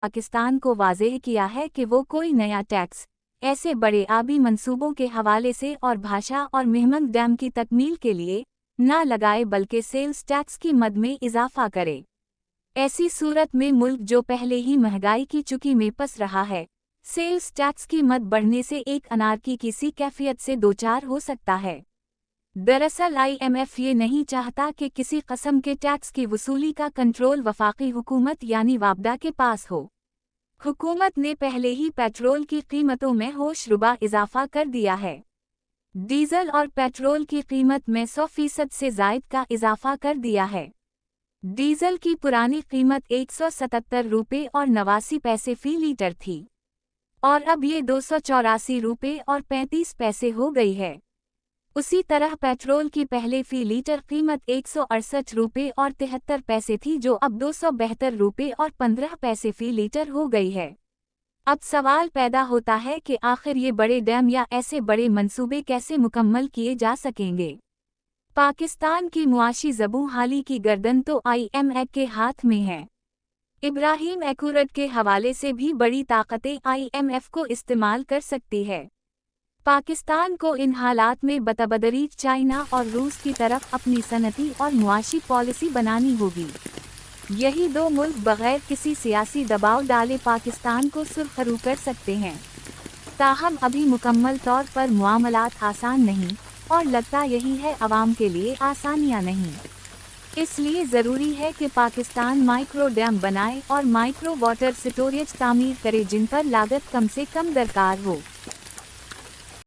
पाकिस्तान को वाज़ेह किया है कि वो कोई नया टैक्स ऐसे बड़े आबी मंसूबों के हवाले से और भाषा और मेहमन डैम की तकमील के लिए न लगाए बल्कि सेल्स टैक्स की मद में इजाफा करे। ऐसी सूरत में मुल्क जो पहले ही महंगाई की चुकी में पस रहा है, सेल्स टैक्स की मद बढ़ने से एक अनारकी की सी कैफियत से दोचार हो सकता है। दरअसल IMF ये नहीं चाहता कि किसी कस्म के टैक्स की वसूली का कंट्रोल वफाकी हुकूमत यानी वापडा के पास हो। हुकूमत ने पहले ही पेट्रोल की कीमतों में होशरुबा इजाफा कर दिया है। डीजल और पेट्रोल की कीमत में 100% से ज़ायद का इजाफा कर दिया है। डीजल की पुरानी कीमत 177 रुपये और 89 पैसे फ़ी लीटर थी और अब ये 284 रुपये और 35 पैसे हो गई है। उसी तरह पेट्रोल की पहले फ़ी लीटर कीमत 168 रुपये और 73 पैसे थी जो अब 272 रुपये और 15 पैसे फ़ी लीटर हो गई है। अब सवाल पैदा होता है कि आखिर ये बड़े डैम या ऐसे बड़े मंसूबे कैसे मुकम्मल किए जा सकेंगे। पाकिस्तान की मुआशी ज़बूहाली की गर्दन तो IMF के हाथ में है। इब्राहिम एक्यूरेट के हवाले से भी बड़ी ताकतें IMF को इस्तेमाल कर सकती है। पाकिस्तान को इन हालात में बतबदरीज चाइना और रूस की तरफ अपनी सनती और मुआशी पॉलिसी बनानी होगी। यही दो मुल्क बगैर किसी सियासी दबाव डाले पाकिस्तान को सुरखरू कर सकते हैं। ताहम अभी मुकम्मल तौर पर मुआमलात आसान नहीं और लगता यही है अवाम के लिए आसानियां नहीं। इसलिए ज़रूरी है कि पाकिस्तान माइक्रो डैम बनाए और माइक्रो वाटर स्टोरेज तामीर करे जिन पर लागत कम से कम दरकार हो।